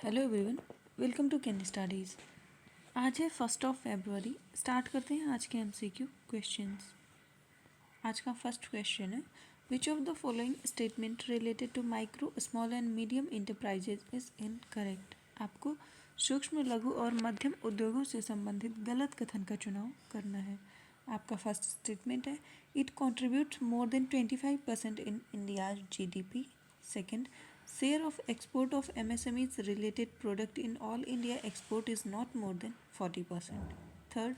Hello everyone, welcome to can studies. आज है 1 start करते हैं आज के एमसीक्यू क्वेश्चंस। आज का फर्स्ट क्वेश्चन है, which of the following statement related to micro small and medium enterprises is incorrect. आपको सूक्ष्म लघु और मध्यम उद्योगों से संबंधित गलत कथन का चुनाव करना है। आपका फर्स्ट स्टेटमेंट है, it contributes more than 25% in India's GDP. Second, share of export of MSMEs related product in all India export is not more than 40%. Third,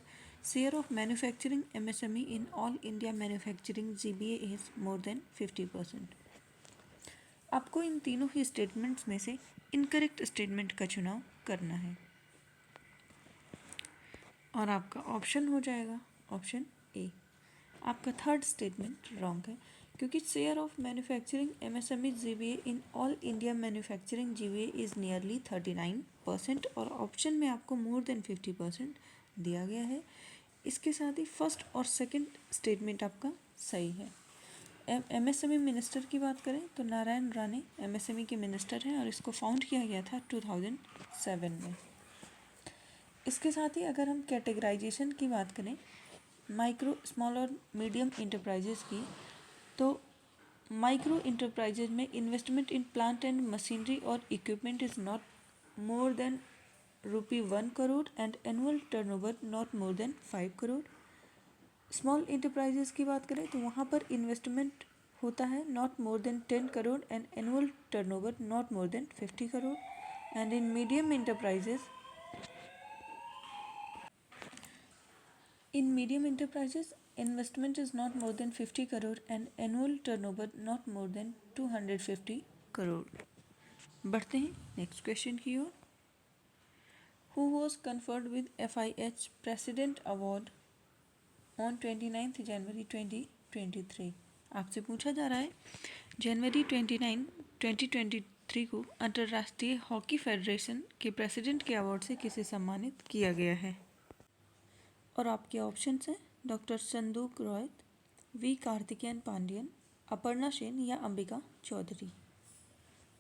share of manufacturing MSME in all India manufacturing GBA is more than 50%. आपको इन तीनों ही statements में से incorrect statement का चुनाव करना है और आपका ऑप्शन हो जाएगा ऑप्शन ए। आपका थर्ड स्टेटमेंट रॉन्ग है क्योंकि share of manufacturing MSME GBA in all India manufacturing GBA is nearly 39% और ऑप्शन में आपको मोर देन 50% दिया गया है। इसके साथ ही फर्स्ट और सेकंड स्टेटमेंट आपका सही है। एमएसएमई मिनिस्टर की बात करें तो नारायण राणे एमएसएमई के मिनिस्टर हैं और इसको फाउंड किया गया था 2007 में। इसके साथ ही अगर हम कैटेगराइजेशन की बात करें माइक्रो स्मॉल और मीडियम इंटरप्राइजेज की, तो माइक्रो इंटरप्राइजेज में investment in plant and machinery और equipment is not more than ₹1 crore and annual turnover not more than 5 crore. Small enterprises की बात करें तो वहाँ पर इन्वेस्टमेंट होता है not more than 10 crore and annual turnover not more than 50 crore. And in medium enterprises In medium enterprises, investment is not more than 50 crore and annual turnover not more than 250 crore. बढ़ते हैं नेक्स्ट क्वेश्चन की ओर। Who was conferred with FIH President Award on 29th January 2023? आपसे पूछा जा रहा है जनवरी 29, 2023 को अंतर्राष्ट्रीय हॉकी फेडरेशन के प्रेसिडेंट के अवार्ड से किसे सम्मानित किया गया है। और आपके ऑप्शंस हैं डॉक्टर संदूक रोहित, वी कार्तिकेयन पांडियन, अपर्णा सेन या अंबिका चौधरी।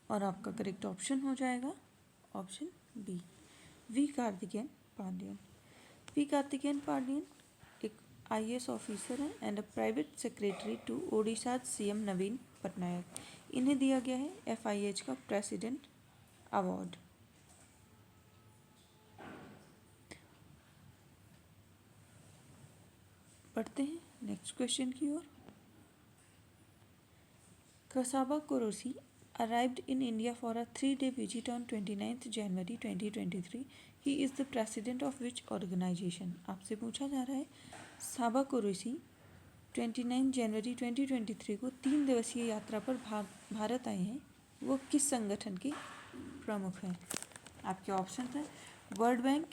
और आपका करेक्ट ऑप्शन हो जाएगा option B, V Karthikeyan Pandian. V Karthikeyan Pandian एक आईएएस ऑफिसर हैं and a private secretary to Odisha CM Naveen Patnaik. इन्हें दिया गया है एफआईएच का प्रेसिडेंट अवार्ड। पढ़ते हैं नेक्स्ट क्वेश्चन की ओर। Kasaba Korosi arrived in India for a 3-day visit on 29th January 2023. He is the president of which organization? आपसे पूछा जा रहा है साबा कुरैशी 29 जनवरी 2023 को 3 दिवसीय यात्रा पर भारत आए हैं, वो किस संगठन के प्रमुख हैं। आपके ऑप्शन हैं World Bank,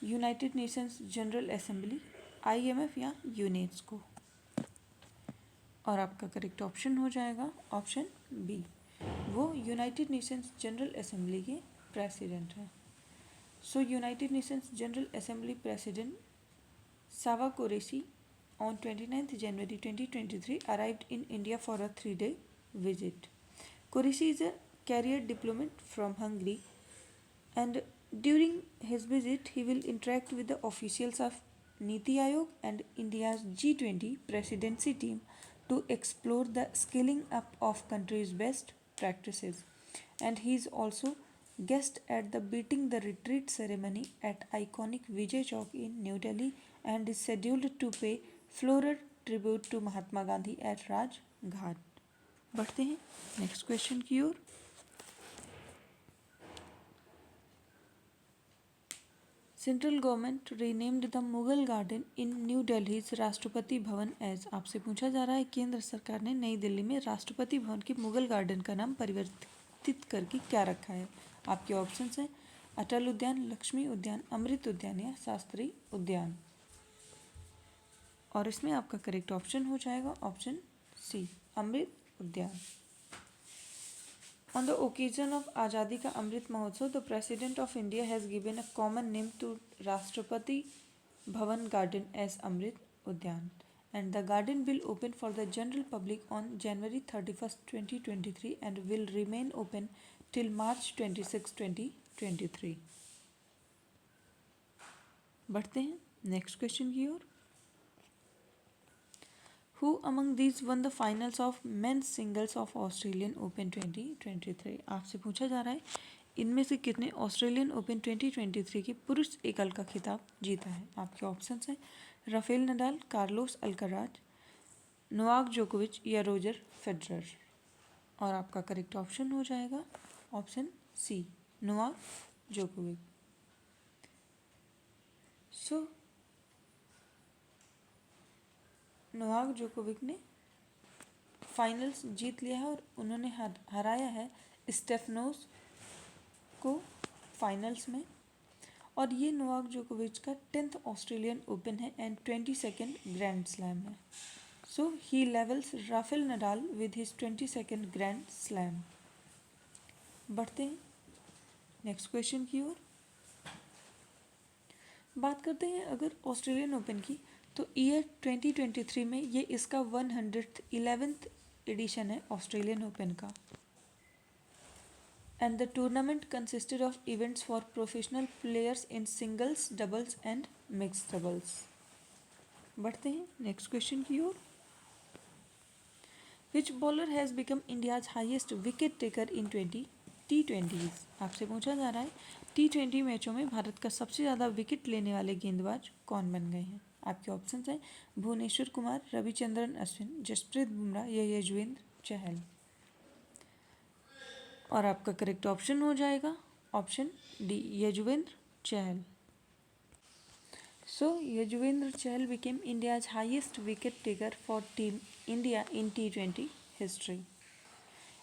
United Nations General Assembly, IMF या यूनेस्को। और आपका करेक्ट ऑप्शन हो जाएगा ऑप्शन बी, वो यूनाइटेड नेशंस जनरल असेंबली के प्रेसिडेंट हैं। So United Nations General Assembly president सावा Korosi on 29th January 2023 arrived in India for a 3-day visit. Qureshi is a career diplomat from Hungary and during his visit he will interact with the officials of Niti Aayog and India's G20 presidency team to explore the scaling up of country's best practices. And he is also guest at the Beating the Retreat ceremony at iconic Vijay Chowk in New Delhi and is scheduled to pay floral tribute to Mahatma Gandhi at Raj Ghat. बढ़ते हैं next question की ओर। Central government renamed the Mughal garden in new Delhi Rashtrapati Bhavan as. आपसे पूछा जा रहा है केंद्र सरकार ने नई दिल्ली में राष्ट्रपति भवन के मुगल गार्डन का नाम परिवर्तित करके क्या रखा है। आपके ऑप्शंस हैं अटल उद्यान, लक्ष्मी उद्यान, अमृत उद्यान या शास्त्री उद्यान। और इसमें आपका करेक्ट ऑप्शन हो जाएगा ऑप्शन सी, अमृत उद्यान। On the occasion of Azadi Ka Amrit Mahotsav, the President of India has given a common name to Rashtrapati Bhavan Garden as Amrit Udyan. and the garden will open for the general public on January 31st, 2023 and will remain open till March 26, 2023. बढ़ते हैं next question की ओर. Who among these won the finals of men's singles of Australian Open 2023? आपसे पूछा जा रहा है इनमें से कितने ऑस्ट्रेलियन ओपन 2023 के पुरुष एकल का खिताब जीता है. आपके ऑप्शंस हैं Rafael Nadal, Carlos Alcaraz, Novak जोकोविच या रोजर फेडरर. और आपका करेक्ट ऑप्शन हो जाएगा ऑप्शन सी, नोवाक जोकोविच. सो नोवाक जोकोविच ने फाइनल्स जीत लिया है और उन्होंने हराया है स्टेफनोस को फाइनल्स में. और ये नोवाक जोकोविच का 10th ऑस्ट्रेलियन ओपन है एंड 22nd ग्रैंड स्लैम है. So he levels Rafael Nadal with his 22nd grand slam. बढ़ते हैं नेक्स्ट क्वेश्चन की ओर. बात करते हैं अगर ऑस्ट्रेलियन ओपन की, तो ईयर 2023 में ये इसका 111th एडिशन है ऑस्ट्रेलियन ओपन का. And the tournament consisted of events for professional players in singles, doubles and mixed doubles. बढ़ते हैं नेक्स्ट क्वेश्चन की ओर. Which bowler has become India's highest wicket taker in T20s? आपसे पूछा जा रहा है T20 मैचों में भारत का सबसे ज़्यादा विकेट लेने वाले गेंदबाज कौन बन गए हैं. आपके ऑप्शंस हैं भुवनेश्वर कुमार, रविचंद्रन अश्विन, जसप्रीत बुमराह या यजुवेंद्र चहल. और आपका करेक्ट ऑप्शन हो जाएगा option D, Yuzvendra Chahal. So Yuzvendra Chahal became India's highest wicket taker for team India in T20 history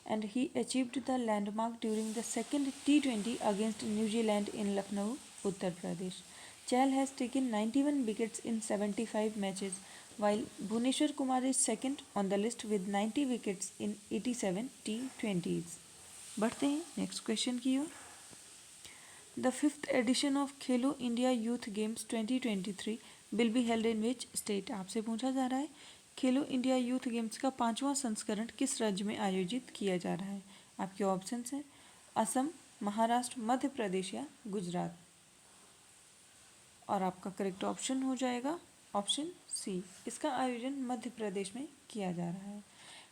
and he achieved the landmark during the second T20 against New Zealand in Lucknow, Uttar Pradesh. Chahal has taken 91 wickets in 75 matches while Bhuvneshwar Kumar is second on the list with 90 wickets in 87 T20s. बढ़ते हैं next question की ओर. The 5th addition of Khelo India youth games 2023 will be held in which state? आपसे पूछा जा रहा है खेलो India youth games का 5वां संस्करण किस राज्य में आयोजित किया जा रहा है. आपके ऑप्शंस हैं असम, महाराष्ट्र, मध्य प्रदेश या गुजरात. और आपका करेक्ट ऑप्शन हो जाएगा ऑप्शन सी, इसका आयोजन मध्य प्रदेश में किया जा रहा है.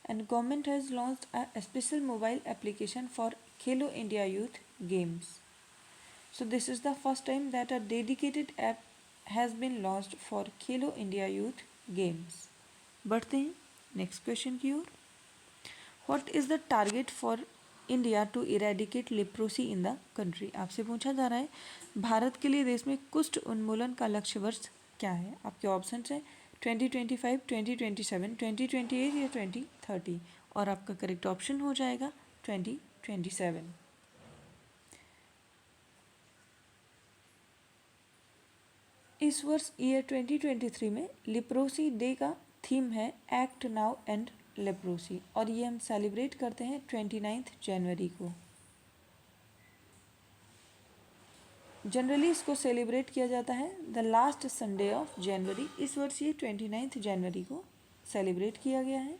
And government has launched a special mobile application for Khelo India Youth Games. So this is the first time that a dedicated app has been launched for Khelo India Youth Games. बढ़ते हैं next question की ओर. What is the target for India to eradicate leprosy in the country? आपसे पूछा जा रहा है भारत के लिए देश में कुष्ठ उन्मूलन का लक्ष्य वर्ष क्या है. आपके ऑप्शन हैं 2025, 2027, 2028 या 2030. और आपका करेक्ट ऑप्शन हो जाएगा 2027. इस वर्ष ईयर 2023 में लिप्रोसी डे का थीम है एक्ट नाउ एंड लेप्रोसी और ये हम सेलिब्रेट करते हैं 29 जनवरी को. जनरली इसको सेलिब्रेट किया जाता है the last Sunday of January. इस वर्ष ये 29 जनवरी को सेलिब्रेट किया गया है.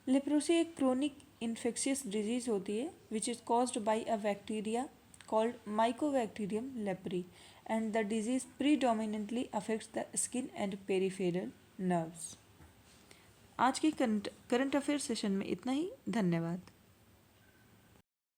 लेप्रोसी एक क्रोनिक इन्फेक्शियस डिजीज होती है which is caused by a bacteria called Mycobacterium leprae and the disease predominantly affects the skin and peripheral nerves. आज के करंट अफेयर सेशन में इतना ही. धन्यवाद.